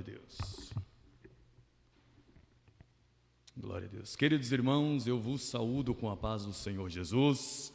Deus. Glória a Deus. Queridos irmãos, eu vos saúdo com a paz do Senhor Jesus.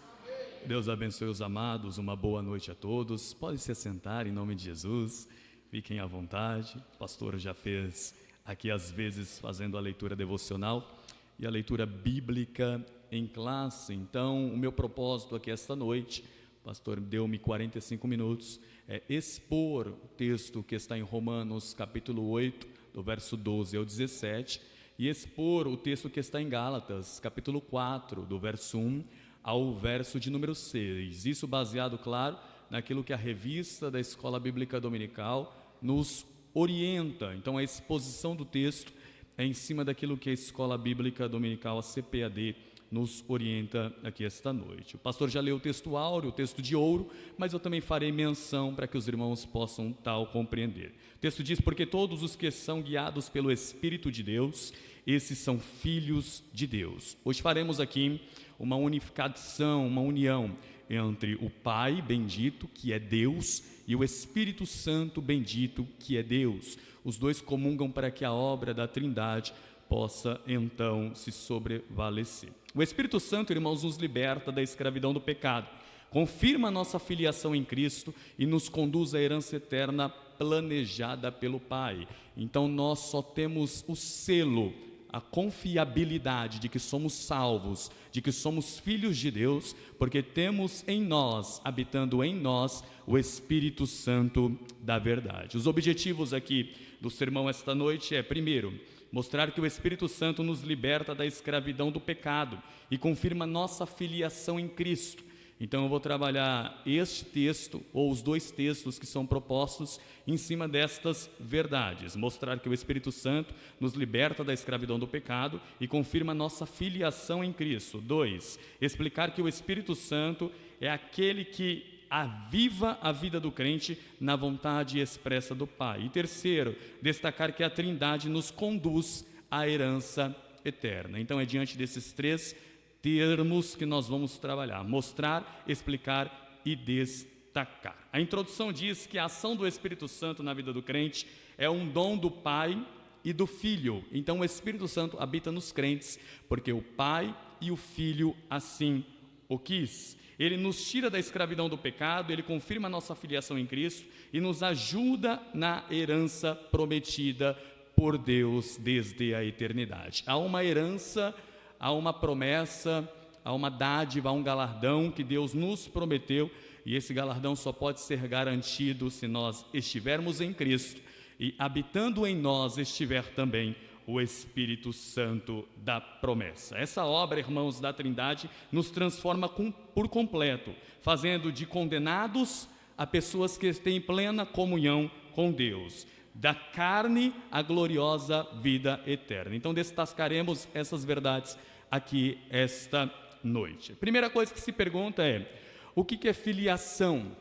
Deus abençoe os amados, uma boa noite a todos. Podem se assentar em nome de Jesus, fiquem à vontade. O pastor já fez aqui às vezes fazendo a leitura devocional e a leitura bíblica em classe. Então o meu propósito aqui esta noite, o pastor deu-me 45 minutos, é expor o texto que está em Romanos capítulo 8, do verso 12 ao 17, e expor o texto que está em Gálatas capítulo 4, do verso 1 ao verso de número 6, isso baseado, claro, naquilo que a revista da Escola Bíblica Dominical nos orienta. Então a exposição do texto é em cima daquilo que a Escola Bíblica Dominical, a CPAD, nos orienta aqui esta noite. O pastor já leu o texto áureo, o texto de ouro, mas eu também farei menção para que os irmãos possam tal compreender. O texto diz: porque todos os que são guiados pelo Espírito de Deus, esses são filhos de Deus. Hoje faremos aqui uma unificação, uma união entre o Pai bendito, que é Deus, e o Espírito Santo bendito, que é Deus. Os dois comungam para que a obra da Trindade possa então se sobrevalecer. O Espírito Santo, irmãos, nos liberta da escravidão do pecado, confirma a nossa filiação em Cristo e nos conduz à herança eterna planejada pelo Pai. Então nós só temos o selo, a confiabilidade de que somos salvos, de que somos filhos de Deus, porque temos em nós, habitando em nós, o Espírito Santo da verdade. Os objetivos aqui do sermão esta noite é, primeiro, mostrar que o Espírito Santo nos liberta da escravidão do pecado e confirma nossa filiação em Cristo. Então eu vou trabalhar este texto, ou os dois textos que são propostos em cima destas verdades. Mostrar que o Espírito Santo nos liberta da escravidão do pecado e confirma nossa filiação em Cristo. 2, explicar que o Espírito Santo é aquele que aviva a vida do crente na vontade expressa do Pai. E terceiro, destacar que a Trindade nos conduz à herança eterna. Então é diante desses três termos que nós vamos trabalhar: mostrar, explicar e destacar. A introdução diz que a ação do Espírito Santo na vida do crente é um dom do Pai e do Filho. Então o Espírito Santo habita nos crentes porque o Pai e o Filho assim o quis. Ele nos tira da escravidão do pecado, ele confirma a nossa filiação em Cristo e nos ajuda na herança prometida por Deus desde a eternidade. Há uma herança, há uma promessa, há uma dádiva, há um galardão que Deus nos prometeu, e esse galardão só pode ser garantido se nós estivermos em Cristo e habitando em nós estiver também o Espírito Santo da promessa. Essa obra, irmãos, da Trindade nos transforma por completo, fazendo de condenados a pessoas que têm plena comunhão com Deus, da carne à gloriosa vida eterna. Então destacaremos essas verdades aqui esta noite. A primeira coisa que se pergunta é: o que é filiação?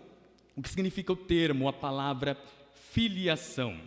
O que significa o termo, a palavra filiação?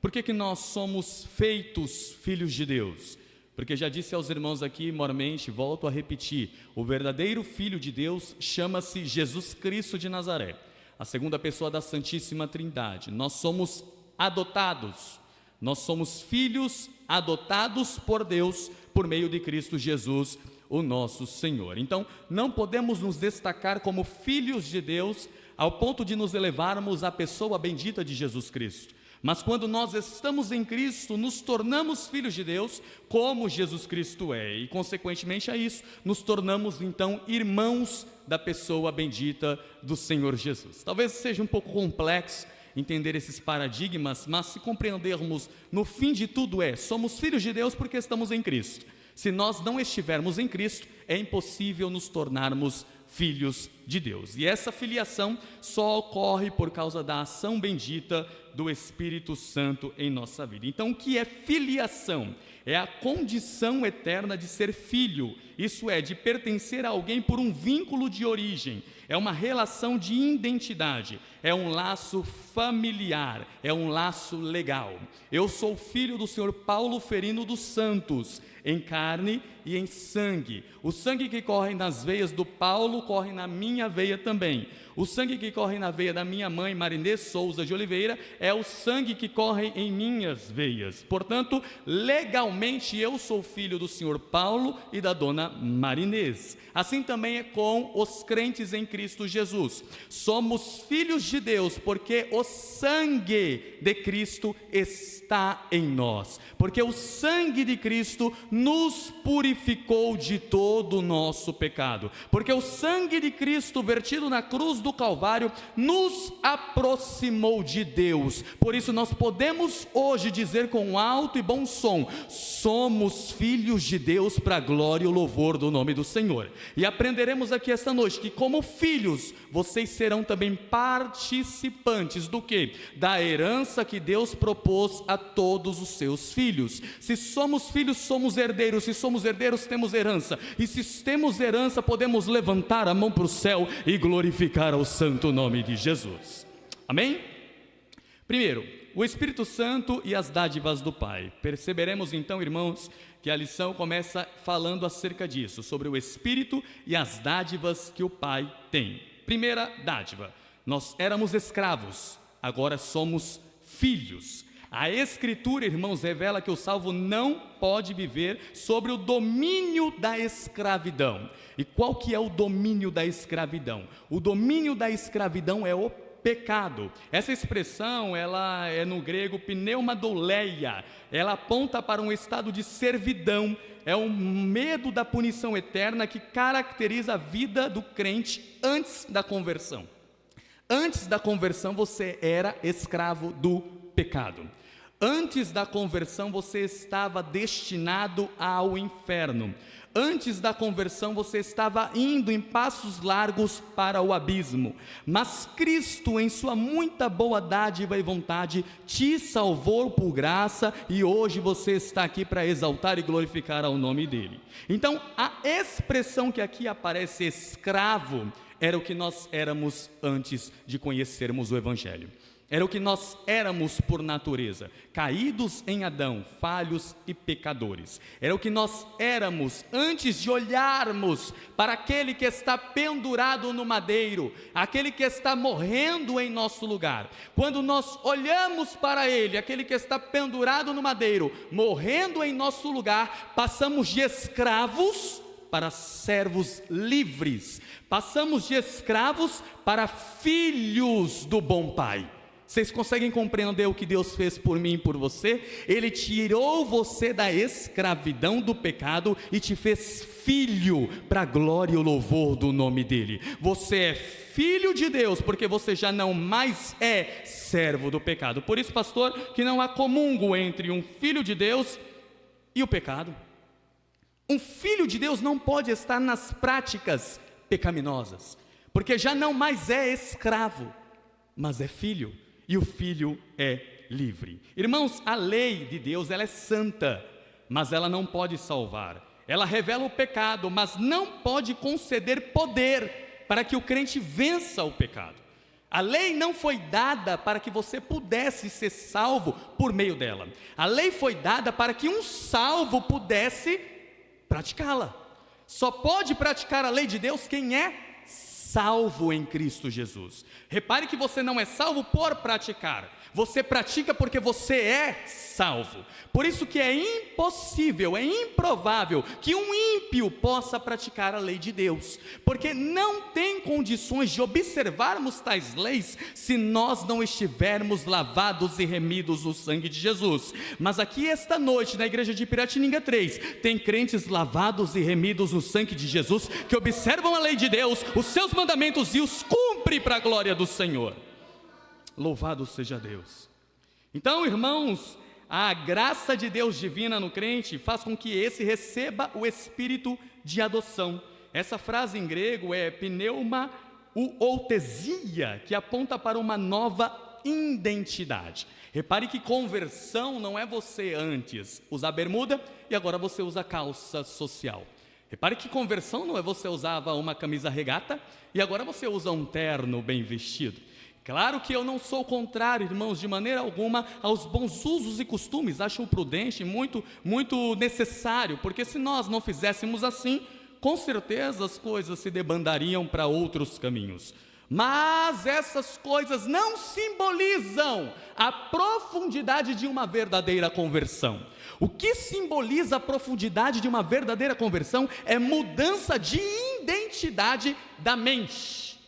Por que nós somos feitos filhos de Deus? Porque já disse aos irmãos aqui, mormente, volto a repetir, o verdadeiro Filho de Deus chama-se Jesus Cristo de Nazaré, a segunda pessoa da Santíssima Trindade. Nós somos adotados, nós somos filhos adotados por Deus por meio de Cristo Jesus, o nosso Senhor. Então não podemos nos destacar como filhos de Deus ao ponto de nos elevarmos à pessoa bendita de Jesus Cristo. Mas quando nós estamos em Cristo, nos tornamos filhos de Deus, como Jesus Cristo é, e consequentemente a isso, nos tornamos então irmãos da pessoa bendita do Senhor Jesus. Talvez seja um pouco complexo entender esses paradigmas, mas se compreendermos, no fim de tudo somos filhos de Deus porque estamos em Cristo. Se nós não estivermos em Cristo, é impossível nos tornarmos filhos de Deus. E essa filiação só ocorre por causa da ação bendita do Espírito Santo em nossa vida. Então, o que é filiação? É a condição eterna de ser filho, isso é, de pertencer a alguém por um vínculo de origem, é uma relação de identidade, é um laço familiar, é um laço legal. Eu sou filho do senhor Paulo Ferino dos Santos, em carne e em sangue. O sangue que corre nas veias do Paulo corre na minha veia também. O sangue que corre na veia da minha mãe, Marinês Souza de Oliveira, é o sangue que corre em minhas veias. Portanto, legalmente eu sou filho do senhor Paulo e da dona Marinês. Assim também é com os crentes em Cristo Jesus. Somos filhos de Deus porque o sangue de Cristo está em nós. Porque o sangue de Cristo nos purificou de todo o nosso pecado. Porque o sangue de Cristo vertido na cruz do Calvário nos aproximou de Deus. Por isso nós podemos hoje dizer com alto e bom som: somos filhos de Deus, para a glória e o louvor do nome do Senhor. E aprenderemos aqui esta noite que, como filhos, vocês serão também participantes do quê? Da herança que Deus propôs a todos os seus filhos. Se somos filhos, somos herdeiros. Se somos herdeiros, temos herança. E se temos herança, podemos levantar a mão para o céu e glorificar ao santo nome de Jesus. Amém? Primeiro, o Espírito Santo e as dádivas do Pai. Perceberemos então, irmãos, que a lição começa falando acerca disso, sobre o Espírito e as dádivas que o Pai tem. Primeira dádiva: nós éramos escravos, agora somos filhos. A Escritura, irmãos, revela que o salvo não pode viver sobre o domínio da escravidão. E qual que é o domínio da escravidão? O domínio da escravidão é o pecado. Essa expressão, ela é no grego pneumadoleia. Ela aponta para um estado de servidão. É um medo da punição eterna que caracteriza a vida do crente antes da conversão. Antes da conversão você era escravo do pecado. Antes da conversão você estava destinado ao inferno. Antes da conversão você estava indo em passos largos para o abismo. Mas Cristo, em sua muita boa dádiva e vontade, te salvou por graça e hoje você está aqui para exaltar e glorificar ao nome dele. Então, a expressão que aqui aparece, escravo, era o que nós éramos antes de conhecermos o Evangelho. Era o que nós éramos por natureza, caídos em Adão, falhos e pecadores. Era o que nós éramos antes de olharmos para aquele que está pendurado no madeiro, aquele que está morrendo em nosso lugar. Quando nós olhamos para ele, aquele que está pendurado no madeiro, morrendo em nosso lugar, passamos de escravos para servos livres. Passamos de escravos para filhos do bom Pai. Vocês conseguem compreender o que Deus fez por mim e por você? Ele tirou você da escravidão do pecado e te fez filho para a glória e o louvor do nome dele. Você é filho de Deus porque você já não mais é servo do pecado. Por isso, pastor, que não há comungo entre um filho de Deus e o pecado. Um filho de Deus não pode estar nas práticas pecaminosas, porque já não mais é escravo, mas é filho. E o filho é livre. Irmãos, a lei de Deus, ela é santa, mas ela não pode salvar. Ela revela o pecado, mas não pode conceder poder para que o crente vença o pecado. A lei não foi dada para que você pudesse ser salvo por meio dela. A lei foi dada para que um salvo pudesse praticá-la. Só pode praticar a lei de Deus quem é salvo em Cristo Jesus. Repare que você não é salvo por praticar, você pratica porque você é salvo. Por isso que é impossível, é improvável que um ímpio possa praticar a lei de Deus, porque não tem condições de observarmos tais leis se nós não estivermos lavados e remidos no sangue de Jesus. Mas aqui esta noite, na igreja de Piratininga 3, tem crentes lavados e remidos no sangue de Jesus, que observam a lei de Deus, os seus mandamentos, e os cumprem para a glória do Senhor. Louvado seja Deus. Então, irmãos, a graça de Deus divina no crente faz com que esse receba o espírito de adoção. Essa frase em grego é pneumaoutesia, que aponta para uma nova identidade. Repare que conversão não é você antes usar bermuda e agora você usa calça social. Repare que conversão não é você usava uma camisa regata e agora você usa um terno bem vestido. Claro que eu não sou contrário, irmãos, de maneira alguma aos bons usos e costumes. Acho prudente, muito necessário, porque se nós não fizéssemos assim, com certeza as coisas se debandariam para outros caminhos. Mas essas coisas não simbolizam a profundidade de uma verdadeira conversão. O que simboliza a profundidade de uma verdadeira conversão é mudança de identidade da mente.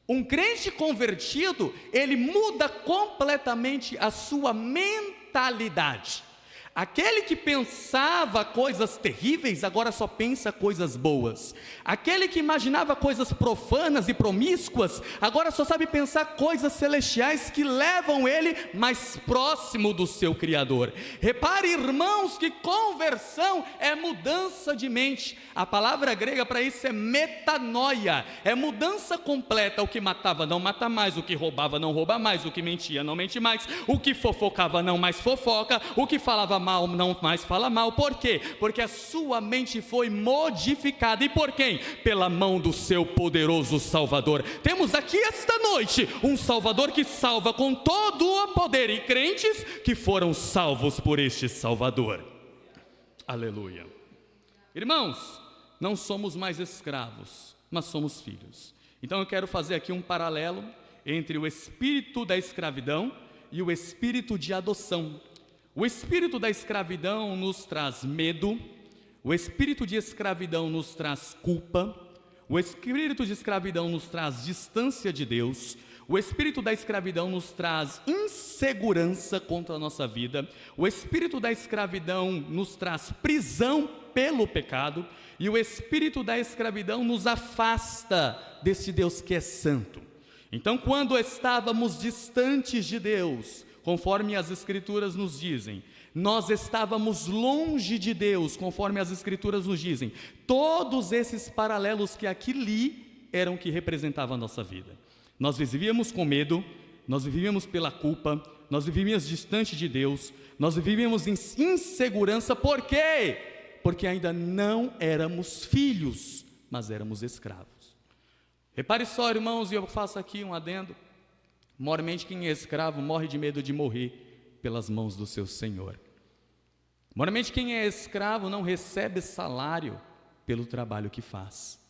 Um crente convertido, ele muda completamente a sua mentalidade. Aquele que pensava coisas terríveis, agora só pensa coisas boas. Aquele que imaginava coisas profanas e promíscuas, agora só sabe pensar coisas celestiais que levam ele mais próximo do seu Criador. Repare, irmãos, que conversão é mudança de mente. A palavra grega para isso é metanoia, é mudança completa. O que matava não mata mais, o que roubava não rouba mais, o que mentia não mente mais, o que fofocava não mais fofoca, o que falava mal não mais fala mal. Por quê? Porque a sua mente foi modificada. E por quem? Pela mão do seu poderoso Salvador. Temos aqui esta noite um Salvador que salva com todo o poder, e crentes que foram salvos por este Salvador. Aleluia. Irmãos, não somos mais escravos, mas somos filhos. Então eu quero fazer aqui um paralelo entre o espírito da escravidão e o espírito de adoção. O espírito da escravidão nos traz medo, o espírito de escravidão nos traz culpa, o espírito de escravidão nos traz distância de Deus, o espírito da escravidão nos traz insegurança contra a nossa vida, o espírito da escravidão nos traz prisão pelo pecado, e o espírito da escravidão nos afasta desse Deus que é santo. Então, quando estávamos distantes de Deus, conforme as Escrituras nos dizem, nós estávamos longe de Deus, conforme as Escrituras nos dizem. Todos esses paralelos que aqui li eram que representavam a nossa vida. Nós vivíamos com medo, nós vivíamos pela culpa, nós vivíamos distante de Deus, nós vivíamos em insegurança. Por quê? Porque ainda não éramos filhos, mas éramos escravos. Repare só, irmãos, e eu faço aqui um adendo. Mormente quem é escravo morre de medo de morrer pelas mãos do seu Senhor. Mormente quem é escravo não recebe salário pelo trabalho que faz.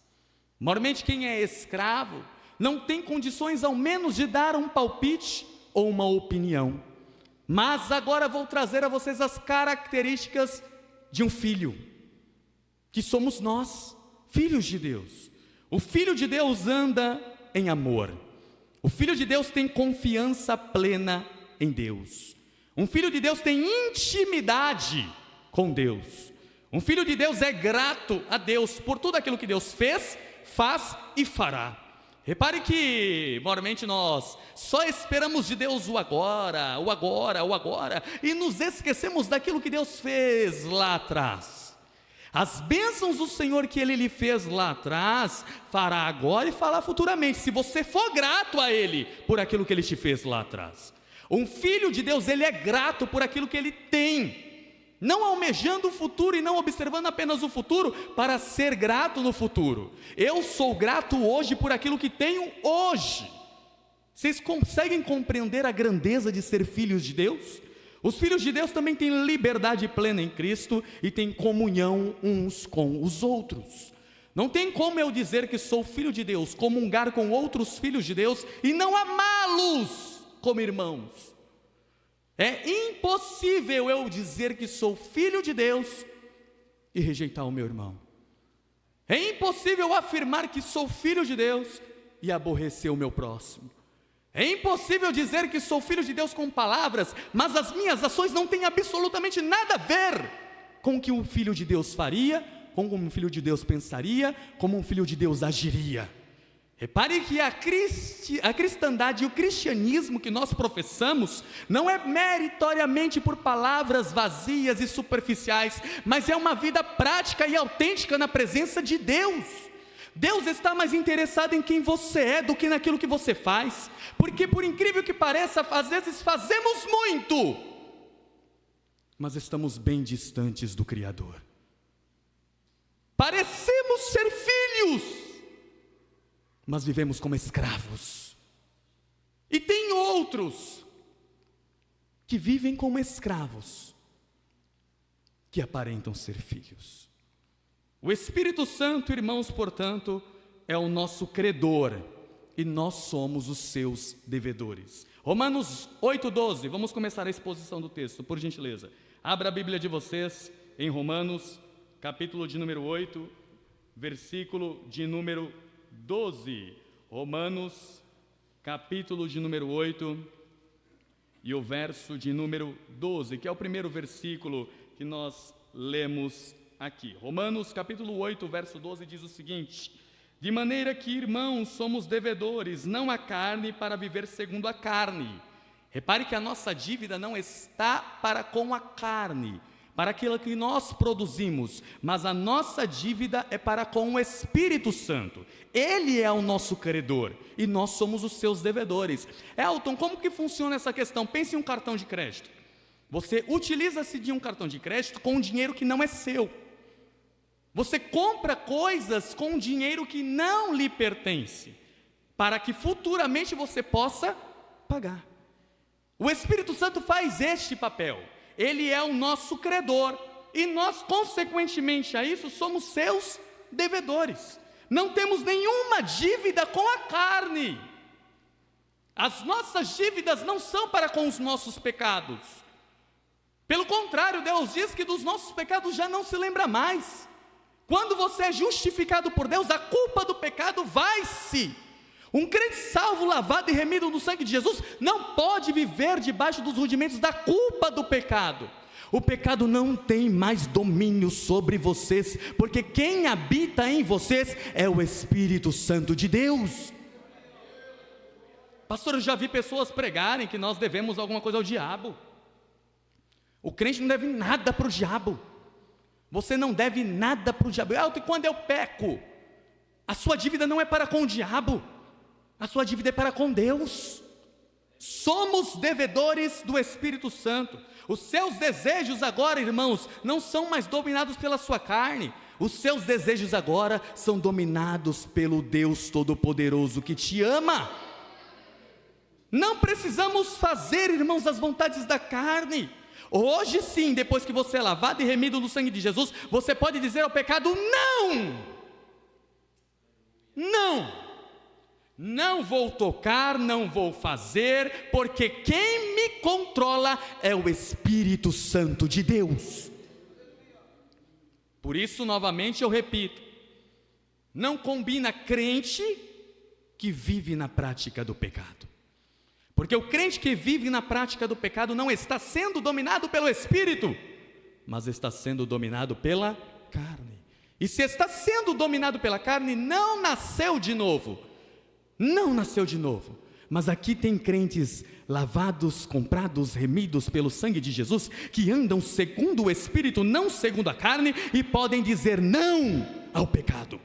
Mormente quem é escravo não tem condições ao menos de dar um palpite ou uma opinião. Mas agora vou trazer a vocês as características de um filho, que somos nós, filhos de Deus. O filho de Deus anda em amor. O filho de Deus tem confiança plena em Deus. Um filho de Deus tem intimidade com Deus. Um filho de Deus é grato a Deus por tudo aquilo que Deus fez, faz e fará. Repare que, normalmente, nós só esperamos de Deus o agora, e nos esquecemos daquilo que Deus fez lá atrás. As bênçãos do Senhor que Ele lhe fez lá atrás, fará agora e fará futuramente, se você for grato a Ele por aquilo que Ele te fez lá atrás. Um filho de Deus, ele é grato por aquilo que ele tem, não almejando o futuro e não observando apenas o futuro para ser grato no futuro. Eu sou grato hoje por aquilo que tenho hoje. Vocês conseguem compreender a grandeza de ser filhos de Deus? Os filhos de Deus também têm liberdade plena em Cristo e têm comunhão uns com os outros. Não tem como eu dizer que sou filho de Deus, comungar com outros filhos de Deus e não amá-los como irmãos. É impossível eu dizer que sou filho de Deus e rejeitar o meu irmão. É impossível afirmar que sou filho de Deus e aborrecer o meu próximo. É impossível dizer que sou filho de Deus com palavras, mas as minhas ações não têm absolutamente nada a ver com o que um filho de Deus faria, como um filho de Deus pensaria, como um filho de Deus agiria. Repare que a cristandade e o cristianismo que nós professamos não é meritoriamente por palavras vazias e superficiais, mas é uma vida prática e autêntica na presença de Deus. Deus está mais interessado em quem você é do que naquilo que você faz, porque por incrível que pareça, às vezes fazemos muito, mas estamos bem distantes do Criador. Parecemos ser filhos, mas vivemos como escravos. E tem outros que vivem como escravos, que aparentam ser filhos. O Espírito Santo, irmãos, portanto, é o nosso credor, e nós somos os seus devedores. Romanos 8:12, vamos começar a exposição do texto, por gentileza. Abra a Bíblia de vocês em Romanos, capítulo de número 8, versículo de número 12. Romanos, capítulo de número 8 e o verso de número 12, que é o primeiro versículo que nós lemos aqui. Romanos, capítulo 8, verso 12 diz o seguinte: de maneira que, irmãos, somos devedores, não à carne, para viver segundo a carne. Repare que a nossa dívida não está para com a carne, para aquilo que nós produzimos, mas a nossa dívida é para com o Espírito Santo. Ele é o nosso credor e nós somos os seus devedores. Elton, como que funciona essa questão? Pense em um cartão de crédito. Você utiliza-se de um cartão de crédito com um dinheiro que não é seu. Você compra coisas com dinheiro que não lhe pertence, para que futuramente você possa pagar. O Espírito Santo faz este papel. Ele é o nosso credor e nós, consequentemente a isso, somos seus devedores. Não temos nenhuma dívida com a carne. As nossas dívidas não são para com os nossos pecados. Pelo contrário, Deus diz que dos nossos pecados já não se lembra mais. Quando você é justificado por Deus, a culpa do pecado vai-se. Um crente salvo, lavado e remido no sangue de Jesus não pode viver debaixo dos rudimentos da culpa do pecado. O pecado não tem mais domínio sobre vocês, porque quem habita em vocês é o Espírito Santo de Deus. Pastor, eu já vi pessoas pregarem que nós devemos alguma coisa ao diabo. O crente não deve nada para o diabo. Você não deve nada para o diabo. E quando eu peco, a sua dívida não é para com o diabo, a sua dívida é para com Deus. Somos devedores do Espírito Santo. Os seus desejos agora, irmãos, não são mais dominados pela sua carne. Os seus desejos agora são dominados pelo Deus Todo-Poderoso que te ama. Não precisamos fazer, irmãos, as vontades da carne. Hoje sim, depois que você é lavado e remido no sangue de Jesus, você pode dizer ao pecado: não, não, não vou tocar, não vou fazer, porque quem me controla é o Espírito Santo de Deus. Por isso, novamente eu repito, não combina crente que vive na prática do pecado. Porque o crente que vive na prática do pecado não está sendo dominado pelo Espírito, mas está sendo dominado pela carne. E se está sendo dominado pela carne, não nasceu de novo. Não nasceu de novo. Mas aqui tem crentes lavados, comprados, remidos pelo sangue de Jesus, que andam segundo o Espírito, não segundo a carne, e podem dizer não ao pecado.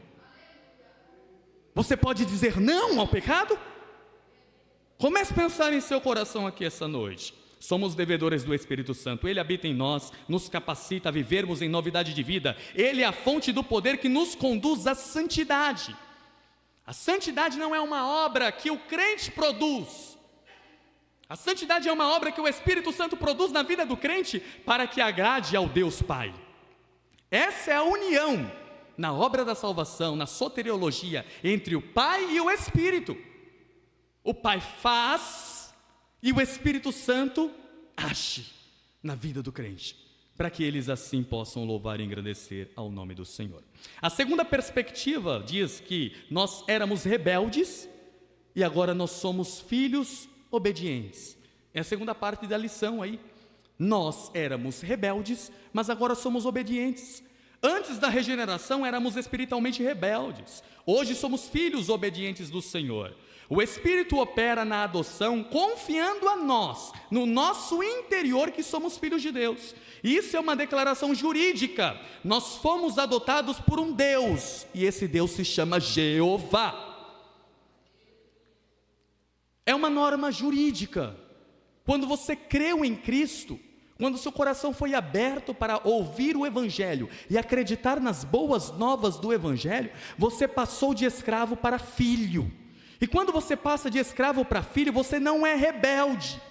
Você pode dizer não ao pecado? Comece a pensar em seu coração aqui essa noite. Somos devedores do Espírito Santo. Ele habita em nós, nos capacita a vivermos em novidade de vida. Ele é a fonte do poder que nos conduz à santidade. A santidade não é uma obra que o crente produz. A santidade é uma obra que o Espírito Santo produz na vida do crente para que agrade ao Deus Pai. Essa é a união na obra da salvação, na soteriologia, entre o Pai e o Espírito. O Pai faz e o Espírito Santo age na vida do crente, para que eles assim possam louvar e engrandecer ao nome do Senhor. A segunda perspectiva diz que nós éramos rebeldes e agora nós somos filhos obedientes. É a segunda parte da lição aí. Nós éramos rebeldes, mas agora somos obedientes. Antes da regeneração éramos espiritualmente rebeldes. Hoje somos filhos obedientes do Senhor. O Espírito opera na adoção, confiando a nós, no nosso interior, que somos filhos de Deus. Isso é uma declaração jurídica. Nós fomos adotados por um Deus, e esse Deus se chama Jeová. É uma norma jurídica. Quando você creu em Cristo, quando seu coração foi aberto para ouvir o Evangelho e acreditar nas boas novas do Evangelho, você passou de escravo para filho. E quando você passa de escravo para filho, você não é rebelde.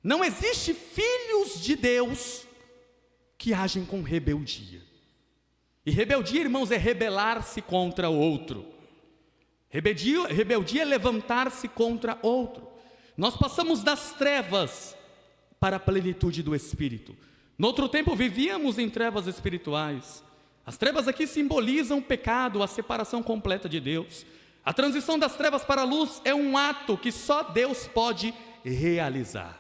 Não existe filhos de Deus que agem com rebeldia. E rebeldia, irmãos, é rebelar-se contra o outro. Rebeldia é levantar-se contra outro. Nós passamos das trevas para a plenitude do Espírito. No outro tempo vivíamos em trevas espirituais. As trevas aqui simbolizam o pecado, a separação completa de Deus. A transição das trevas para a luz é um ato que só Deus pode realizar.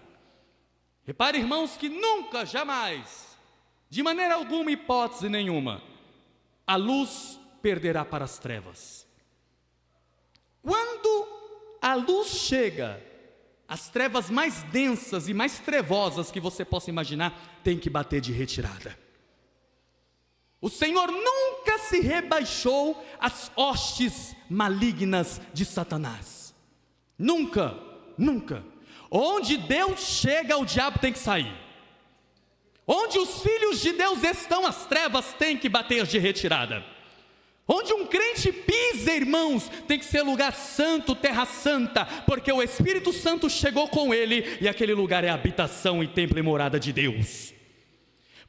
Repare, irmãos, que nunca, jamais, de maneira alguma, hipótese nenhuma, a luz perderá para as trevas. Quando a luz chega, as trevas mais densas e mais trevosas que você possa imaginar têm que bater de retirada. O Senhor nunca se rebaixou às hostes malignas de Satanás. Nunca, nunca. Onde Deus chega, o diabo tem que sair. Onde os filhos de Deus estão, as trevas têm que bater de retirada. Onde um crente pisa, irmãos, tem que ser lugar santo, terra santa, porque o Espírito Santo chegou com ele, e aquele lugar é habitação e templo e morada de Deus.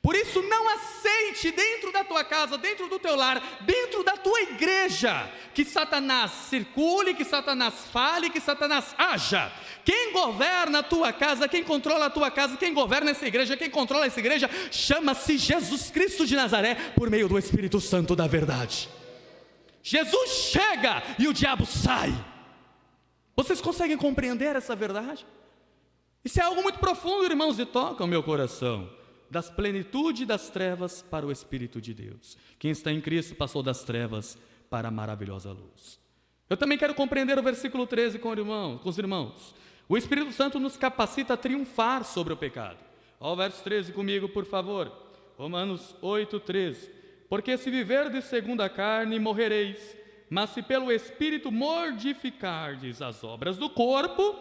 Por isso não aceite dentro da tua casa, dentro do teu lar, dentro da tua igreja, que Satanás circule, que Satanás fale, que Satanás haja. Quem governa a tua casa, quem controla a tua casa, quem governa essa igreja, quem controla essa igreja, chama-se Jesus Cristo de Nazaré, por meio do Espírito Santo da verdade. Jesus chega e o diabo sai. Vocês conseguem compreender essa verdade? Isso é algo muito profundo, irmãos, e toca o meu coração. Das plenitude das trevas para o Espírito de Deus. Quem está em Cristo passou das trevas para a maravilhosa luz. Eu também quero compreender o versículo 13 com os irmãos. O Espírito Santo nos capacita a triunfar sobre o pecado. Olha o verso 13 comigo, por favor. Romanos 8:13. Porque se viverdes segundo a carne, morrereis, mas se pelo Espírito mortificardes as obras do corpo,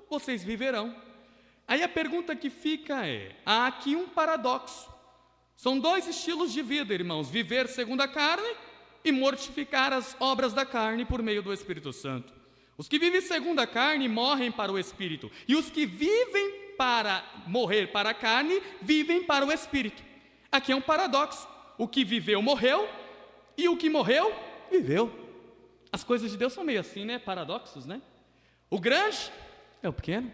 vocês viverão. Aí a pergunta que fica é, há aqui um paradoxo. São dois estilos de vida, irmãos, viver segundo a carne e mortificar as obras da carne por meio do Espírito Santo. Os que vivem segundo a carne morrem para o Espírito, e os que vivem para morrer para a carne, vivem para o Espírito. Aqui é um paradoxo. O que viveu morreu, e o que morreu, viveu. As coisas de Deus são meio assim, né? Paradoxos, né? O grande é o pequeno.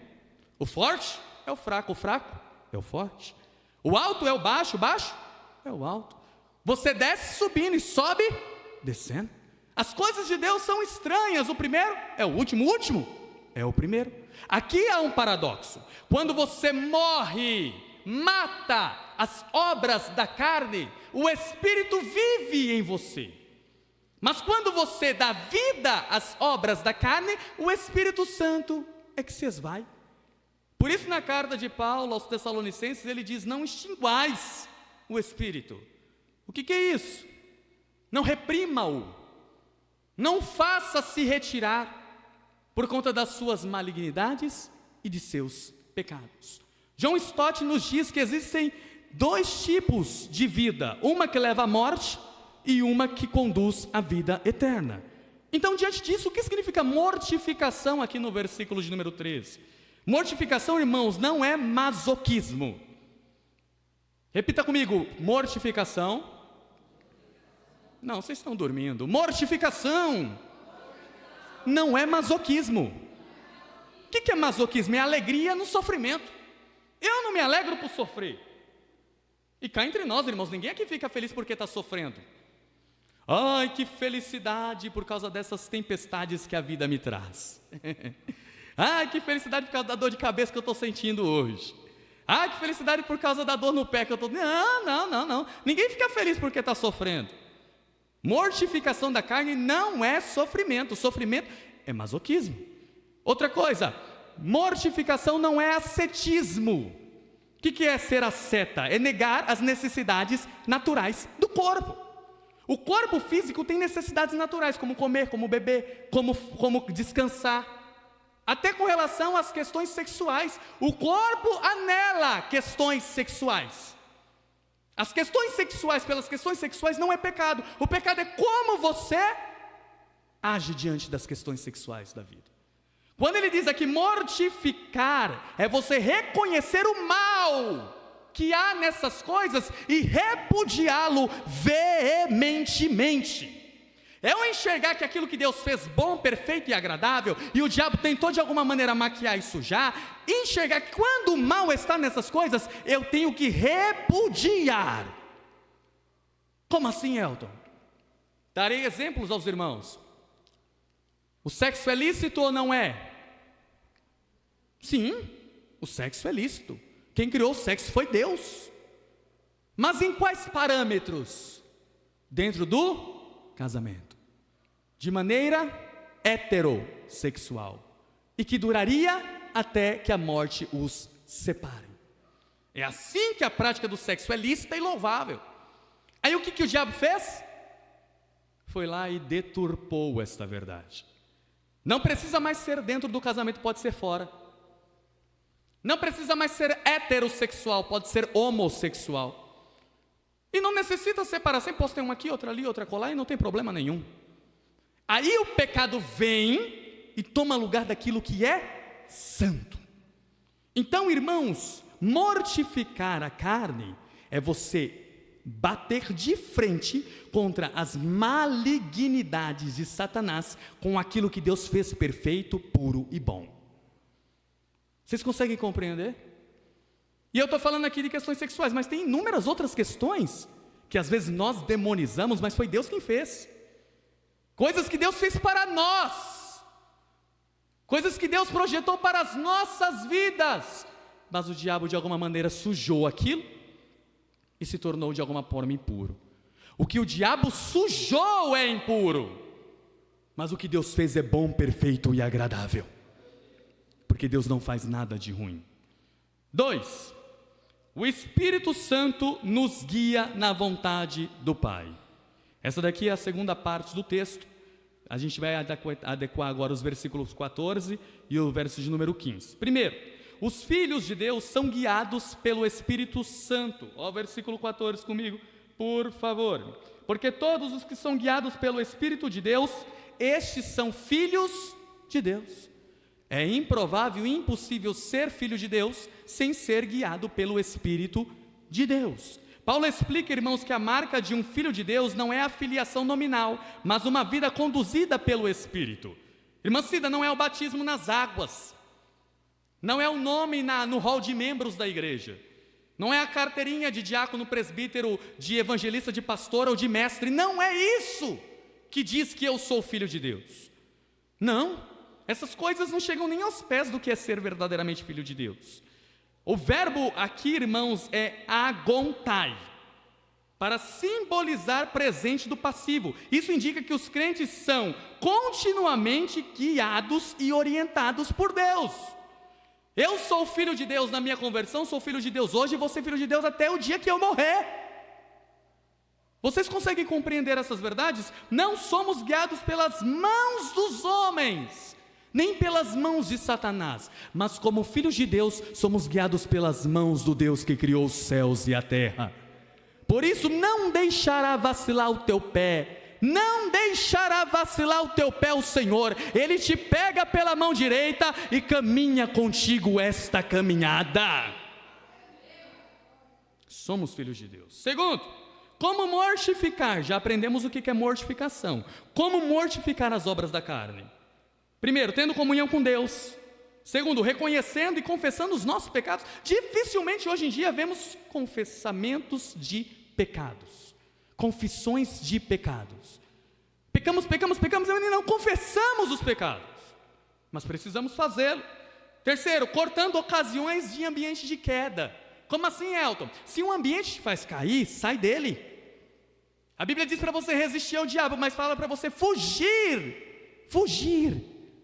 O forte é o fraco é o forte. O alto é o baixo é o alto. Você desce subindo e sobe descendo. As coisas de Deus são estranhas. O primeiro é o último é o primeiro. Aqui há um paradoxo. Quando você morre, mata as obras da carne, o Espírito vive em você. Mas quando você dá vida às obras da carne, o Espírito Santo é que se esvai. Por isso, na carta de Paulo aos Tessalonicenses, ele diz: não extinguais o Espírito. O que é isso? Não reprima-o, não faça-se retirar por conta das suas malignidades e de seus pecados. John Stott nos diz que existem dois tipos de vida, uma que leva à morte e uma que conduz à vida eterna. Então, diante disso, o que significa mortificação aqui no versículo de número 13? Mortificação, irmãos, não é masoquismo. Repita comigo: mortificação. Não, vocês estão dormindo. Mortificação não é masoquismo. O que é masoquismo? É alegria no sofrimento. Eu não me alegro por sofrer. E cá entre nós, irmãos, ninguém aqui fica feliz porque está sofrendo. Ai, que felicidade por causa dessas tempestades que a vida me traz. Ai, que felicidade por causa da dor de cabeça que eu estou sentindo hoje. Ai, que felicidade por causa da dor no pé que eu estou... Não. Ninguém fica feliz porque está sofrendo. Mortificação da carne não é sofrimento. Sofrimento é masoquismo. Outra coisa, mortificação não é ascetismo. O que é ser asceta? É negar as necessidades naturais do corpo. O corpo físico tem necessidades naturais, como comer, como beber, como descansar. Até com relação às questões sexuais, o corpo anela questões sexuais. As questões sexuais, pelas questões sexuais, não é pecado. O pecado é como você age diante das questões sexuais da vida. Quando ele diz aqui mortificar, é você reconhecer o mal que há nessas coisas e repudiá-lo veementemente. É eu enxergar que aquilo que Deus fez bom, perfeito e agradável, e o diabo tentou de alguma maneira maquiar e sujar, enxergar que quando o mal está nessas coisas, eu tenho que repudiar. Como assim, Elton? Darei exemplos aos irmãos. O sexo é lícito ou não é? Sim, o sexo é lícito. Quem criou o sexo foi Deus. Mas em quais parâmetros? Dentro do casamento, de maneira heterossexual, e que duraria até que a morte os separe. É assim que a prática do sexo é lícita e louvável. Aí o que o diabo fez? Foi lá e deturpou esta verdade. Não precisa mais ser dentro do casamento, pode ser fora. Não precisa mais ser heterossexual, pode ser homossexual. E não necessita separar, sempre posso ter uma aqui, outra ali, outra colar, e não tem problema nenhum. Aí o pecado vem e toma lugar daquilo que é santo. Então, irmãos, mortificar a carne é você bater de frente contra as malignidades de Satanás com aquilo que Deus fez perfeito, puro e bom. Vocês conseguem compreender? E eu estou falando aqui de questões sexuais, mas tem inúmeras outras questões que às vezes nós demonizamos, mas foi Deus quem fez. Coisas que Deus fez para nós, coisas que Deus projetou para as nossas vidas, mas o diabo de alguma maneira sujou aquilo e se tornou de alguma forma impuro. O que o diabo sujou é impuro, mas o que Deus fez é bom, perfeito e agradável, porque Deus não faz nada de ruim. 2. O Espírito Santo nos guia na vontade do Pai. Essa daqui é a segunda parte do texto. A gente vai adequar agora os versículos 14 e o verso de número 15. Primeiro, os filhos de Deus são guiados pelo Espírito Santo. Ó, versículo 14 comigo, por favor. Porque todos os que são guiados pelo Espírito de Deus, estes são filhos de Deus. É improvável e impossível ser filho de Deus sem ser guiado pelo Espírito de Deus. Paulo explica, irmãos, que a marca de um filho de Deus não é a filiação nominal, mas uma vida conduzida pelo Espírito. Irmã Cida, não é o batismo nas águas, não é o nome no hall de membros da igreja, não é a carteirinha de diácono, presbítero, de evangelista, de pastor ou de mestre. Não é isso que diz que eu sou filho de Deus. Não, essas coisas não chegam nem aos pés do que é ser verdadeiramente filho de Deus. O verbo aqui, irmãos, é agontai, para simbolizar presente do passivo. Isso indica que os crentes são continuamente guiados e orientados por Deus. Eu sou filho de Deus na minha conversão, sou filho de Deus hoje e vou ser filho de Deus até o dia que eu morrer. Vocês conseguem compreender essas verdades? Não somos guiados pelas mãos dos homens, nem pelas mãos de Satanás, mas como filhos de Deus, somos guiados pelas mãos do Deus que criou os céus e a terra. Por isso não deixará vacilar o teu pé, não deixará vacilar o teu pé o Senhor. Ele te pega pela mão direita e caminha contigo esta caminhada. Somos filhos de Deus. Segundo, como mortificar? Já aprendemos o que é mortificação. Como mortificar as obras da carne? Primeiro, tendo comunhão com Deus. Segundo, reconhecendo e confessando os nossos pecados. Dificilmente hoje em dia vemos confessamentos de pecados, confissões de pecados. Pecamos, e não confessamos os pecados, mas precisamos fazê-lo. Terceiro, cortando ocasiões de ambiente de queda. Como assim, Elton? Se um ambiente te faz cair, sai dele. A Bíblia diz para você resistir ao diabo, mas fala para você fugir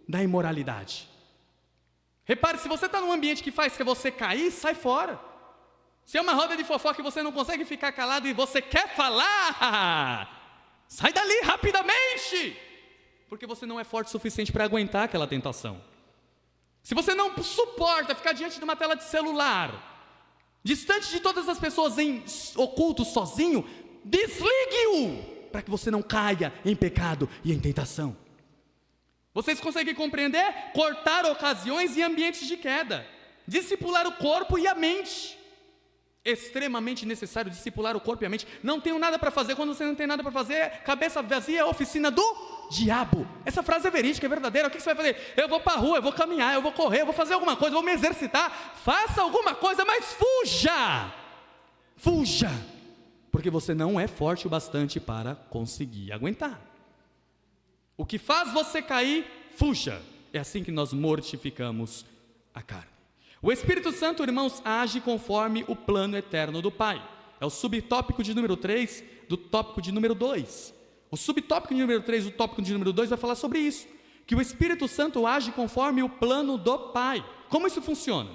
da imoralidade. Repare, se você está num ambiente que faz que você cair, sai fora. Se é uma roda de fofoca e você não consegue ficar calado e você quer falar, sai dali rapidamente, porque você não é forte o suficiente para aguentar aquela tentação. Se você não suporta ficar diante de uma tela de celular, distante de todas as pessoas, em oculto, sozinho, desligue-o, para que você não caia em pecado e em tentação. Vocês conseguem compreender? Cortar ocasiões e ambientes de queda, discipular o corpo e a mente. Extremamente necessário discipular o corpo e a mente. Não tenho nada para fazer. Quando você não tem nada para fazer, cabeça vazia é a oficina do diabo. Essa frase é verídica, é verdadeira. O que você vai fazer? Eu vou para a rua, eu vou caminhar, eu vou correr, eu vou fazer alguma coisa, eu vou me exercitar. Faça alguma coisa, mas fuja. Fuja. Porque você não é forte o bastante para conseguir aguentar. O que faz você cair, fuja. É assim que nós mortificamos a carne. O Espírito Santo, irmãos, age conforme o plano eterno do Pai. É o subtópico de número 3 do tópico de número 2. O subtópico de número 3 do tópico de número 2 vai falar sobre isso. Que o Espírito Santo age conforme o plano do Pai. Como isso funciona?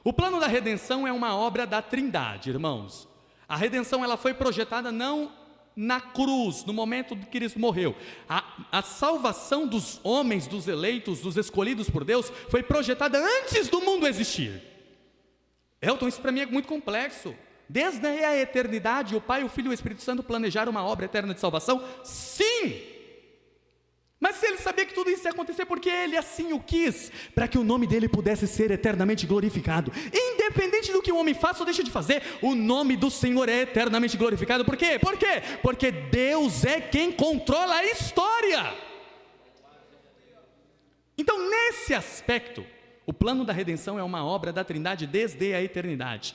O plano da redenção é uma obra da Trindade, irmãos. A redenção ela foi projetada não na cruz, no momento que Cristo morreu. A salvação dos homens, dos eleitos, dos escolhidos por Deus, foi projetada antes do mundo existir. Elton, isso para mim é muito complexo. Desde a eternidade, o Pai, o Filho e o Espírito Santo planejaram uma obra eterna de salvação? Sim! Mas se ele sabia que tudo isso ia acontecer, porque ele assim o quis, para que o nome dele pudesse ser eternamente glorificado. Independente do que o homem faça ou deixa de fazer, o nome do Senhor é eternamente glorificado. Por quê? Por quê? Porque Deus é quem controla a história. Então, nesse aspecto, o plano da redenção é uma obra da Trindade desde a eternidade.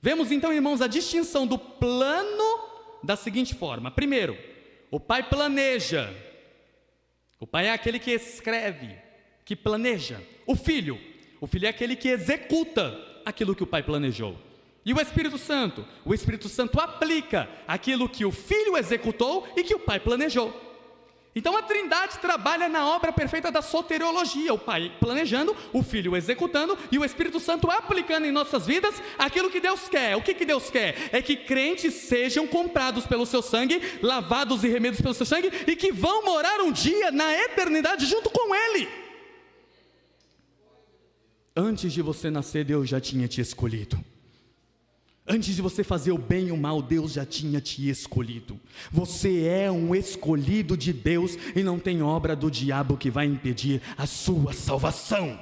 Vemos então, irmãos, a distinção do plano da seguinte forma. Primeiro, o Pai planeja. O Pai é aquele que escreve, que planeja. O Filho é aquele que executa aquilo que o Pai planejou. E o Espírito Santo aplica aquilo que o Filho executou e que o Pai planejou. Então a Trindade trabalha na obra perfeita da soteriologia, o Pai planejando, o Filho executando e o Espírito Santo aplicando em nossas vidas aquilo que Deus quer. O que Deus quer? É que crentes sejam comprados pelo seu sangue, lavados e remidos pelo seu sangue e que vão morar um dia na eternidade junto com Ele. Antes de você nascer, Deus já tinha te escolhido. Antes de você fazer o bem e o mal, Deus já tinha te escolhido. Você é um escolhido de Deus e não tem obra do diabo que vai impedir a sua salvação.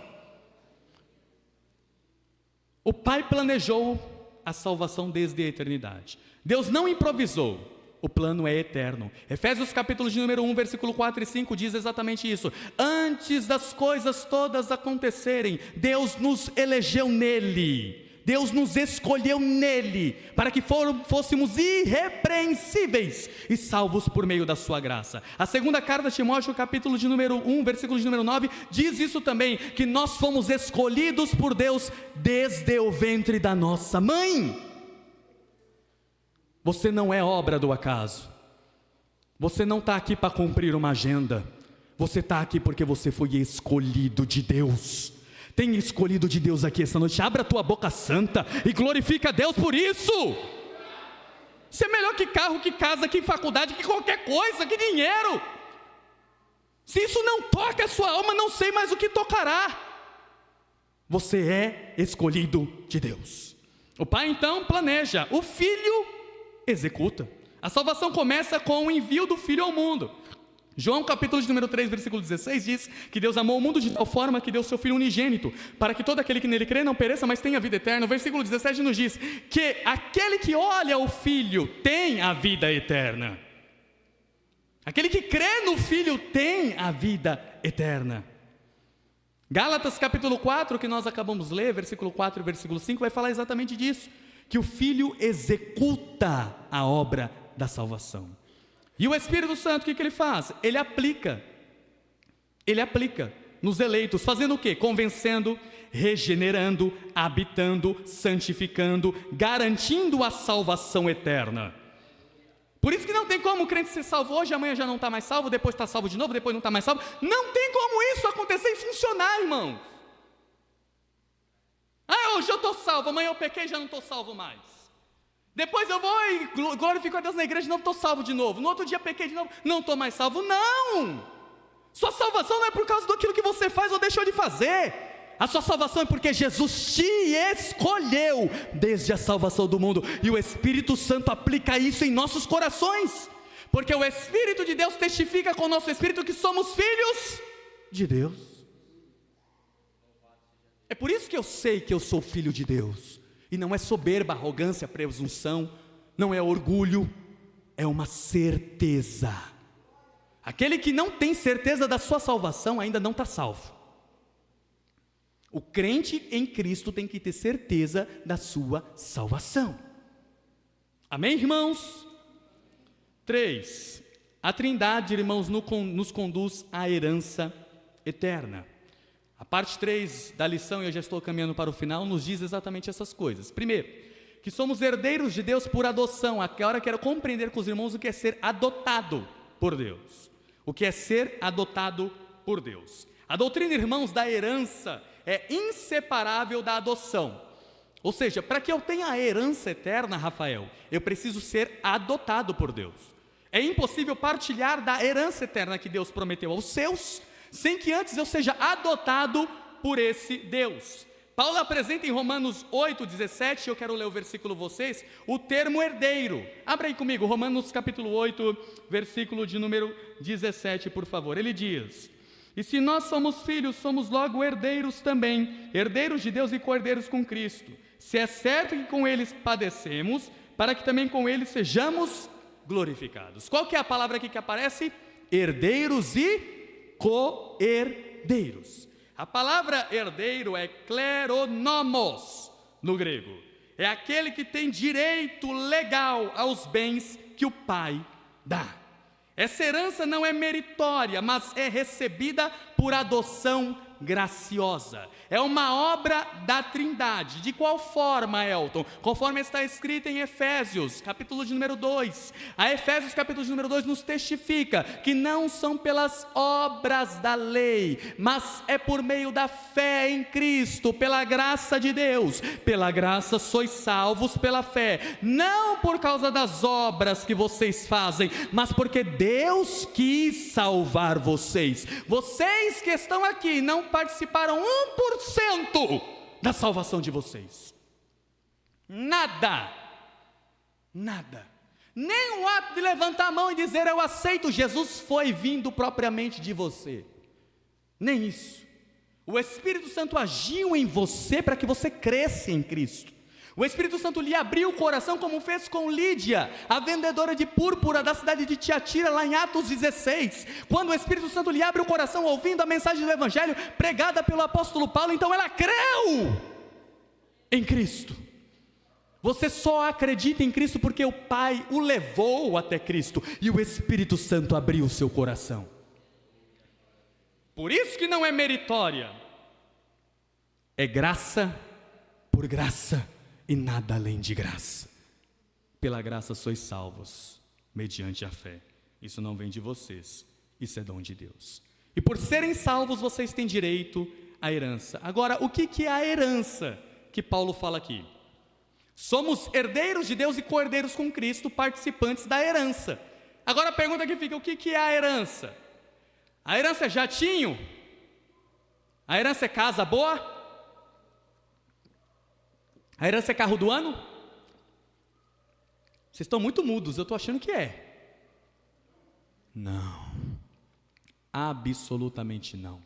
O Pai planejou a salvação desde a eternidade. Deus não improvisou. O plano é eterno. Efésios capítulo de número 1, versículo 4 e 5 diz exatamente isso. Antes das coisas todas acontecerem, Deus nos elegeu nele. Deus nos escolheu nele, para que fôssemos irrepreensíveis e salvos por meio da sua graça. A segunda carta de Timóteo, capítulo de número 1, versículo de número 9, diz isso também, que nós fomos escolhidos por Deus desde o ventre da nossa mãe. Você não é obra do acaso. Você não está aqui para cumprir uma agenda. Você está aqui porque você foi escolhido de Deus. Tem escolhido de Deus aqui essa noite. Abra a tua boca santa e glorifica a Deus por isso. Isso é melhor que carro, que casa, que faculdade, que qualquer coisa, que dinheiro. Se isso não toca a sua alma, não sei mais o que tocará. Você é escolhido de Deus. O Pai então planeja, o Filho executa. A salvação começa com o envio do Filho ao mundo. João capítulo de número 3, versículo 16 diz que Deus amou o mundo de tal forma que deu seu Filho unigênito, para que todo aquele que nele crê não pereça, mas tenha vida eterna. O versículo 17 nos diz que aquele que olha o Filho tem a vida eterna. Aquele que crê no Filho tem a vida eterna. Gálatas capítulo 4, que nós acabamos de ler, versículo 4 e versículo 5, vai falar exatamente disso, que o Filho executa a obra da salvação. E o Espírito Santo, o que ele faz? Ele aplica nos eleitos, fazendo o quê? Convencendo, regenerando, habitando, santificando, garantindo a salvação eterna. Por isso que não tem como o crente ser salvo hoje, amanhã já não está mais salvo, depois está salvo de novo, depois não está mais salvo. Não tem como isso acontecer e funcionar, irmão. Hoje eu estou salvo, amanhã eu pequei e já não estou salvo mais. Depois eu vou e glorifico a Deus na igreja de novo, estou salvo de novo. No outro dia pequei de novo, não estou mais salvo. Não! Sua salvação não é por causa daquilo que você faz ou deixou de fazer. A sua salvação é porque Jesus te escolheu desde a salvação do mundo. E o Espírito Santo aplica isso em nossos corações. Porque o Espírito de Deus testifica com o nosso Espírito que somos filhos de Deus. É por isso que eu sei que eu sou filho de Deus. E não é soberba, arrogância, presunção, não é orgulho, é uma certeza. Aquele que não tem certeza da sua salvação ainda não está salvo. O crente em Cristo tem que ter certeza da sua salvação. Amém, irmãos? 3. A Trindade, irmãos, nos conduz à herança eterna. A parte 3 da lição, eu já estou caminhando para o final, nos diz exatamente essas coisas. Primeiro, que somos herdeiros de Deus por adoção. Agora quero compreender com os irmãos o que é ser adotado por Deus. O que é ser adotado por Deus. A doutrina, irmãos, da herança é inseparável da adoção. Ou seja, para que eu tenha a herança eterna, Rafael, eu preciso ser adotado por Deus. É impossível partilhar da herança eterna que Deus prometeu aos seus, sem que antes eu seja adotado por esse Deus. Paulo apresenta em Romanos 8,17, eu quero ler o versículo vocês, o termo herdeiro. Abra aí comigo, Romanos capítulo 8, versículo de número 17, por favor. Ele diz: e se nós somos filhos, somos logo herdeiros também, herdeiros de Deus e co-herdeiros com Cristo. Se é certo que com eles padecemos, para que também com eles sejamos glorificados. Qual que é a palavra aqui que aparece? Herdeiros e co-herdeiros. A palavra herdeiro é kleronomos no grego. É aquele que tem direito legal aos bens que o pai dá. Essa herança não é meritória, mas é recebida por adoção graciosa. É uma obra da Trindade. De qual forma, Elton? Conforme está escrito em Efésios, capítulo de número 2. A Efésios, capítulo de número 2, nos testifica que não são pelas obras da lei, mas é por meio da fé em Cristo, pela graça de Deus. Pela graça sois salvos pela fé, não por causa das obras que vocês fazem, mas porque Deus quis salvar vocês. Vocês que estão aqui não participaram 1% da salvação de vocês. Nada. Nem o ato de levantar a mão e dizer eu aceito Jesus foi vindo propriamente de você. Nem isso. O Espírito Santo agiu em você para que você cresça em Cristo. O Espírito Santo lhe abriu o coração, como fez com Lídia, a vendedora de púrpura da cidade de Tiatira, lá em Atos 16. Quando o Espírito Santo lhe abre o coração, ouvindo a mensagem do Evangelho pregada pelo apóstolo Paulo, então ela creu em Cristo. Você só acredita em Cristo porque o Pai o levou até Cristo e o Espírito Santo abriu o seu coração. Por isso que não é meritória, é graça por graça e nada além de graça. Pela graça sois salvos, mediante a fé. Isso não vem de vocês, isso é dom de Deus. E por serem salvos, vocês têm direito à herança. Agora, o que é a herança que Paulo fala aqui? Somos herdeiros de Deus e co-herdeiros com Cristo, participantes da herança. Agora a pergunta que fica, o que é a herança? A herança é jatinho? A herança é casa boa? A herança é carro do ano? Vocês estão muito mudos, eu estou achando que é. Não. Absolutamente não.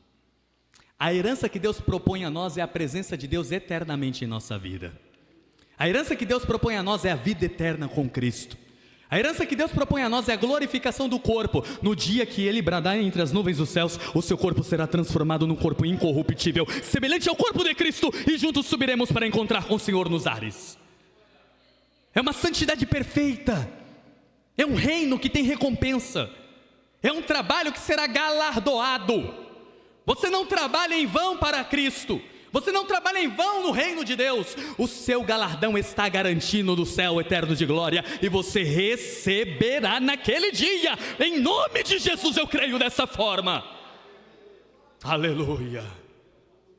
A herança que Deus propõe a nós é a presença de Deus eternamente em nossa vida. A herança que Deus propõe a nós é a vida eterna com Cristo. A herança que Deus propõe a nós é a glorificação do corpo. No dia que Ele bradar entre as nuvens dos céus, o seu corpo será transformado num corpo incorruptível, semelhante ao corpo de Cristo, e juntos subiremos para encontrar com o Senhor nos ares. É uma santidade perfeita. É um reino que tem recompensa. É um trabalho que será galardoado. Você não trabalha em vão para Cristo. Você não trabalha em vão no reino de Deus. O seu galardão está garantido no céu eterno de glória, e você receberá naquele dia. Em nome de Jesus eu creio dessa forma. Aleluia.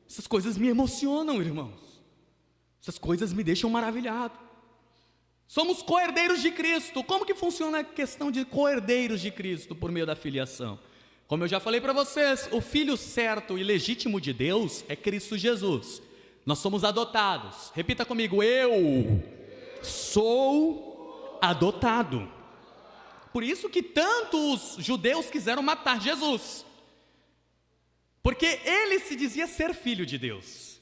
Essas coisas me emocionam, irmãos. Essas coisas me deixam maravilhado. Somos co-herdeiros de Cristo. Como que funciona a questão de co-herdeiros de Cristo por meio da filiação? Como eu já falei para vocês, o filho certo e legítimo de Deus é Cristo Jesus. Nós somos adotados. Repita comigo, eu sou adotado. Por isso que tantos judeus quiseram matar Jesus, porque ele se dizia ser filho de Deus.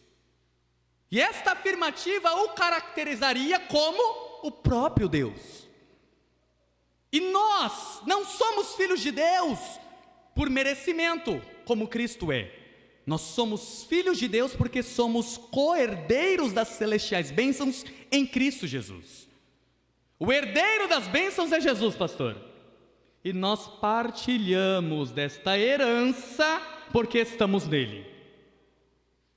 E esta afirmativa o caracterizaria como o próprio Deus. E nós não somos filhos de Deus por merecimento, como Cristo é. Nós somos filhos de Deus porque somos co-herdeiros das celestiais bênçãos em Cristo Jesus. O herdeiro das bênçãos é Jesus, pastor. E nós partilhamos desta herança porque estamos nele.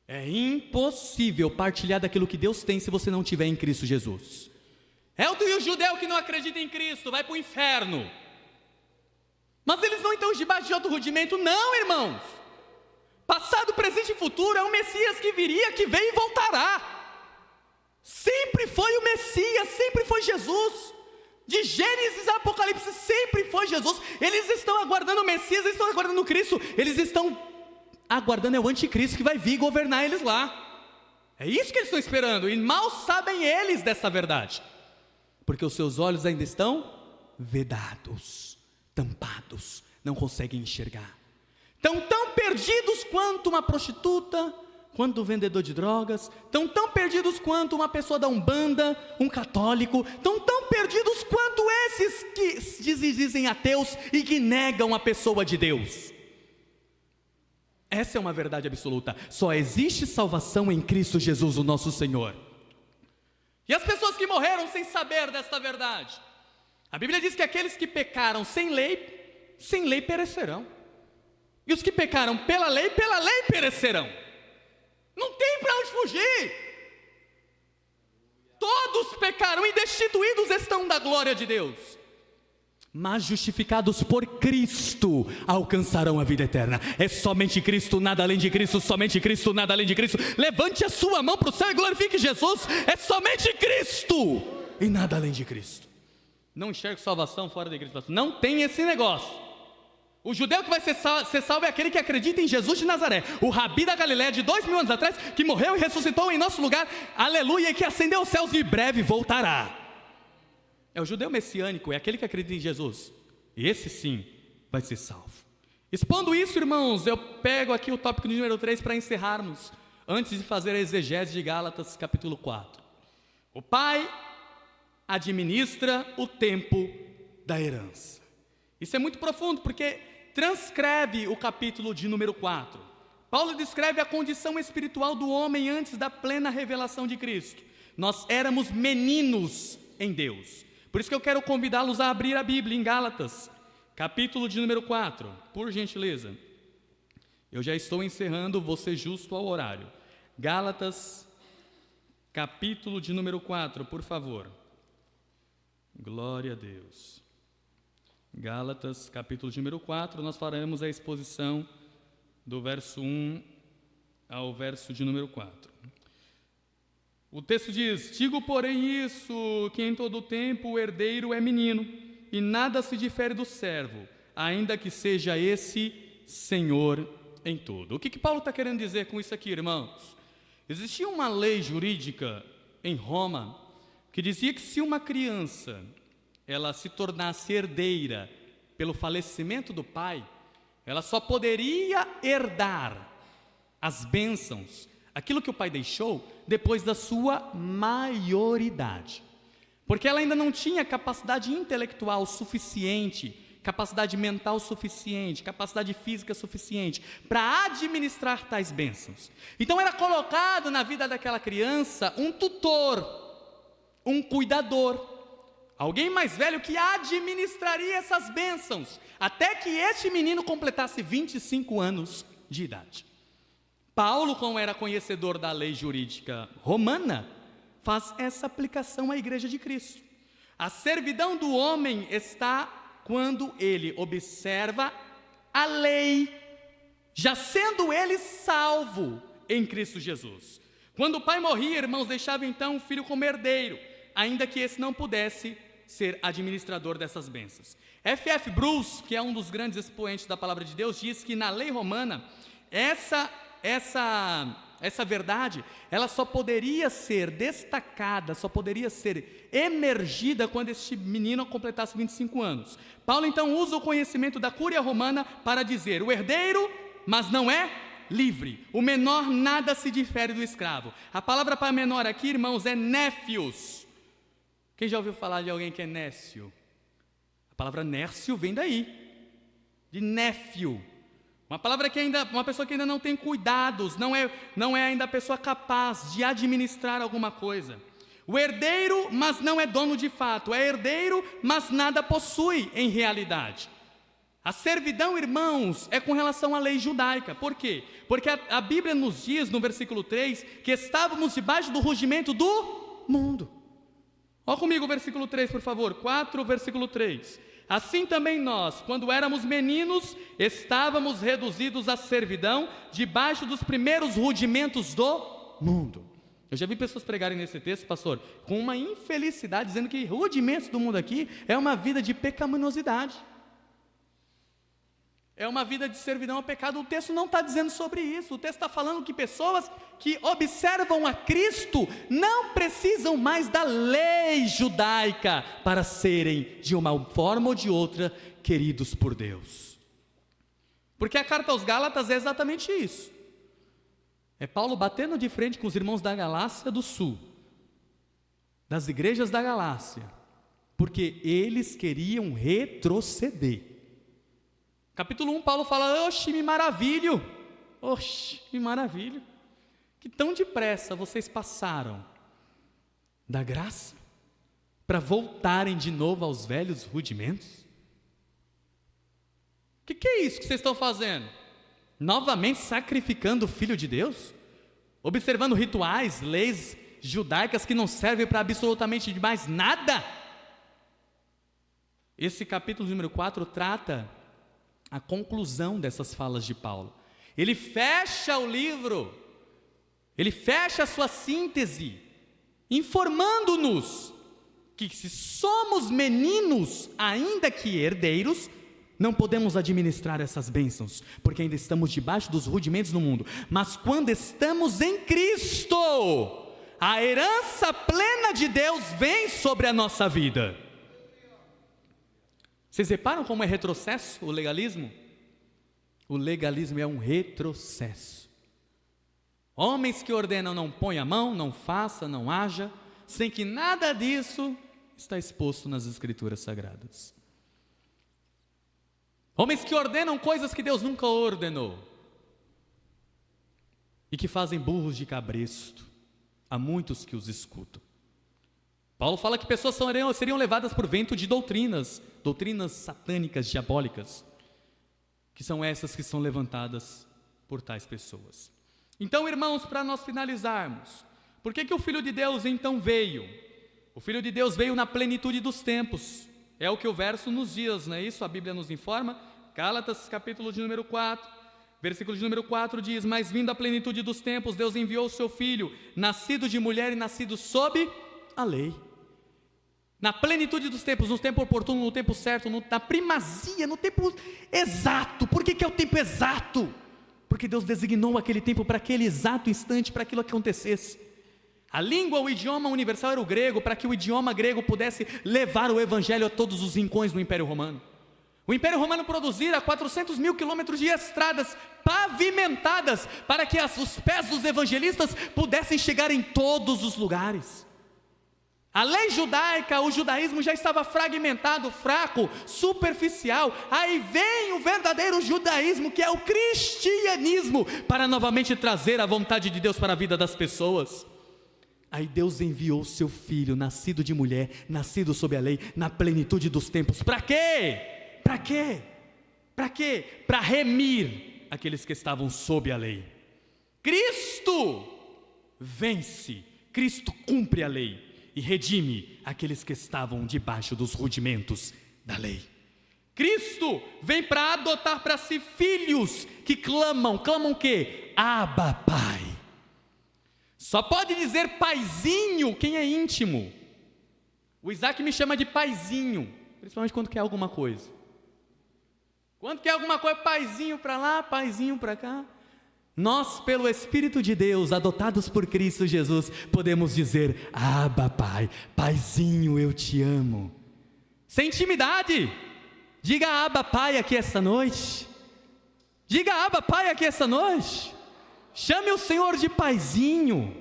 É impossível partilhar daquilo que Deus tem se você não estiver em Cristo Jesus. É o judeu que não acredita em Cristo, vai para o inferno. Mas eles não estão debaixo de outro rudimento, não, irmãos. Passado, presente e futuro é o Messias que viria, que veio e voltará. Sempre foi o Messias, sempre foi Jesus. De Gênesis a Apocalipse sempre foi Jesus. Eles estão aguardando o Messias, eles estão aguardando o Cristo. Eles estão aguardando o anticristo que vai vir governar eles lá. É isso que eles estão esperando. E mal sabem eles dessa verdade, porque os seus olhos ainda estão vedados, tampados, não conseguem enxergar. Estão tão perdidos quanto uma prostituta, quanto um vendedor de drogas, estão tão perdidos quanto uma pessoa da Umbanda, um católico, estão tão perdidos quanto esses que dizem ateus e que negam a pessoa de Deus. Essa é uma verdade absoluta. Só existe salvação em Cristo Jesus, o nosso Senhor. E as pessoas que morreram sem saber desta verdade, a Bíblia diz que aqueles que pecaram sem lei perecerão. E os que pecaram pela lei perecerão. Não tem para onde fugir. Todos pecaram e destituídos estão da glória de Deus. Mas justificados por Cristo alcançarão a vida eterna. É somente Cristo, nada além de Cristo, somente Cristo, nada além de Cristo. Levante a sua mão para o céu e glorifique Jesus. É somente Cristo e nada além de Cristo. Não enxergo salvação fora da igreja. Não tem esse negócio. O judeu que vai ser salvo é aquele que acredita em Jesus de Nazaré, o Rabi da Galileia de 2000 anos atrás, que morreu e ressuscitou em nosso lugar, aleluia, e que ascendeu aos céus e breve voltará. É o judeu messiânico, é aquele que acredita em Jesus, e esse sim vai ser salvo. Expondo isso, irmãos, eu pego aqui o tópico número 3 para encerrarmos, antes de fazer a exegese de Gálatas capítulo 4. O Pai administra o tempo da herança. Isso é muito profundo, porque transcreve o capítulo de número 4. Paulo descreve a condição espiritual do homem antes da plena revelação de Cristo. Nós éramos meninos em Deus. Por isso que eu quero convidá-los a abrir a Bíblia em Gálatas, capítulo de número 4, por gentileza. Eu já estou encerrando, vou ser justo ao horário. Gálatas, capítulo de número 4, por favor. Glória a Deus. Gálatas, capítulo de número 4, nós faremos a exposição do verso 1 ao verso de número 4. O texto diz: digo, porém, isso, que em todo o tempo o herdeiro é menino, e nada se difere do servo, ainda que seja esse senhor em tudo. O que Paulo está querendo dizer com isso aqui, irmãos? Existia uma lei jurídica em Roma que dizia que se uma criança ela se tornasse herdeira pelo falecimento do pai, ela só poderia herdar as bênçãos, aquilo que o pai deixou, depois da sua maioridade, porque ela ainda não tinha capacidade intelectual suficiente, capacidade mental suficiente, capacidade física suficiente para administrar tais bênçãos. Então era colocado na vida daquela criança um tutor, um cuidador, alguém mais velho que administraria essas bênçãos, até que este menino completasse 25 anos de idade. Paulo, como era conhecedor da lei jurídica romana, faz essa aplicação à igreja de Cristo. A servidão do homem está quando ele observa a lei, já sendo ele salvo em Cristo Jesus. Quando o pai morria, irmãos, deixava então o filho como herdeiro, ainda que esse não pudesse ser administrador dessas bênçãos. F.F. Bruce, que é um dos grandes expoentes da palavra de Deus, diz que na lei romana, essa verdade, ela só poderia ser destacada, só poderia ser emergida quando este menino completasse 25 anos. Paulo então usa o conhecimento da cúria romana para dizer: o herdeiro, mas não é livre. O menor nada se difere do escravo. A palavra para menor aqui, irmãos, é néfios. Quem já ouviu falar de alguém que é nécio? A palavra nércio vem daí, de néfio. Uma palavra que ainda, uma pessoa que ainda não tem cuidados, não é ainda a pessoa capaz de administrar alguma coisa. O herdeiro, mas não é dono de fato. É herdeiro, mas nada possui em realidade. A servidão, irmãos, é com relação à lei judaica. Por quê? Porque a Bíblia nos diz, no versículo 3, que estávamos debaixo do rugimento do mundo. Olha comigo o versículo 3, por favor. 4, versículo 3. Assim também nós, quando éramos meninos, estávamos reduzidos à servidão, debaixo dos primeiros rudimentos do mundo. Eu já vi pessoas pregarem nesse texto, pastor, com uma infelicidade, dizendo que rudimentos do mundo aqui é uma vida de pecaminosidade. É uma vida de servidão ao pecado. O texto não está dizendo sobre isso. O texto está falando que pessoas que observam a Cristo não precisam mais da lei judaica para serem, de uma forma ou de outra, queridos por Deus. Porque a carta aos Gálatas é exatamente isso. É Paulo batendo de frente com os irmãos da Galácia do Sul, das igrejas da Galácia, porque eles queriam retroceder. Capítulo 1, Paulo fala, oxe, me maravilho, que tão depressa vocês passaram da graça para voltarem de novo aos velhos rudimentos. O que é isso que vocês estão fazendo? Novamente sacrificando o Filho de Deus? Observando rituais, leis judaicas que não servem para absolutamente mais nada? Esse capítulo número 4 trata a conclusão dessas falas de Paulo. Ele fecha o livro, ele fecha a sua síntese, informando-nos que se somos meninos, ainda que herdeiros, não podemos administrar essas bênçãos, porque ainda estamos debaixo dos rudimentos do mundo. Mas quando estamos em Cristo, a herança plena de Deus vem sobre a nossa vida. Vocês reparam como é retrocesso o legalismo? O legalismo é um retrocesso. Homens que ordenam não põe a mão, não faça, não haja, sem que nada disso está exposto nas Escrituras Sagradas. Homens que ordenam coisas que Deus nunca ordenou e que fazem burros de cabresto a muitos que os escutam. Paulo fala que pessoas seriam levadas por vento de doutrinas satânicas, diabólicas, que são essas que são levantadas por tais pessoas. Então, irmãos, para nós finalizarmos, por que o Filho de Deus então veio? O Filho de Deus veio na plenitude dos tempos, é o que o verso nos diz, não é isso? A Bíblia nos informa, Gálatas capítulo de número 4, versículo de número 4 diz, mas vindo a plenitude dos tempos, Deus enviou o seu Filho, nascido de mulher e nascido sob a lei. Na plenitude dos tempos, no tempo oportuno, no tempo certo, na primazia, no tempo exato. Por que é o tempo exato? Porque Deus designou aquele tempo para aquele exato instante, para aquilo que acontecesse. A língua, o idioma universal era o grego, para que o idioma grego pudesse levar o evangelho a todos os rincões do Império Romano. O Império Romano produzira 400 mil quilômetros de estradas pavimentadas, para que os pés dos evangelistas pudessem chegar em todos os lugares. A lei judaica, o judaísmo já estava fragmentado, fraco, superficial. Aí vem o verdadeiro judaísmo, que é o cristianismo, para novamente trazer a vontade de Deus para a vida das pessoas. Aí Deus enviou o seu Filho, nascido de mulher, nascido sob a lei, na plenitude dos tempos. Para quê? Para quê? Para quê? Para remir aqueles que estavam sob a lei. Cristo vence, Cristo cumpre a lei e redime aqueles que estavam debaixo dos rudimentos da lei. Cristo vem para adotar para si filhos que clamam o quê? Abba, Pai. Só pode dizer paizinho quem é íntimo. O Isaac me chama de paizinho, principalmente quando quer alguma coisa. Quando quer alguma coisa, paizinho para lá, paizinho para cá. Nós, pelo Espírito de Deus, adotados por Cristo Jesus, podemos dizer, Abba, Pai, Paizinho, eu te amo. Sem intimidade, diga Abba, Pai aqui esta noite. Diga Abba, Pai aqui esta noite. Chame o Senhor de paizinho.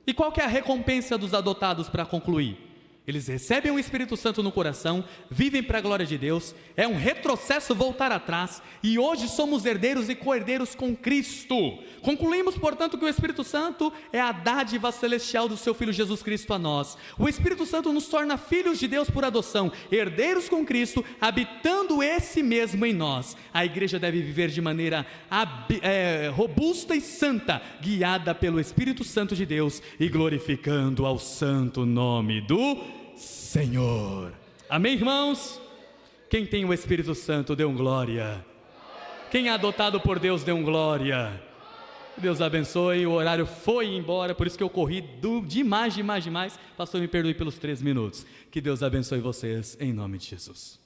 E qual que é a recompensa dos adotados para concluir? Eles recebem o Espírito Santo no coração, vivem para a glória de Deus, é um retrocesso voltar atrás, e hoje somos herdeiros e co-herdeiros com Cristo. Concluímos, portanto, que o Espírito Santo é a dádiva celestial do seu Filho Jesus Cristo a nós. O Espírito Santo nos torna filhos de Deus por adoção, herdeiros com Cristo, habitando esse mesmo em nós. A igreja deve viver de maneira robusta e santa, guiada pelo Espírito Santo de Deus e glorificando ao santo nome do Senhor. Amém, irmãos? Quem tem o Espírito Santo, dê um glória. Quem é adotado por Deus, dê um glória. Deus abençoe. O horário foi embora, por isso que eu corri demais. Pastor, me perdoe pelos 3 minutos. Que Deus abençoe vocês, em nome de Jesus.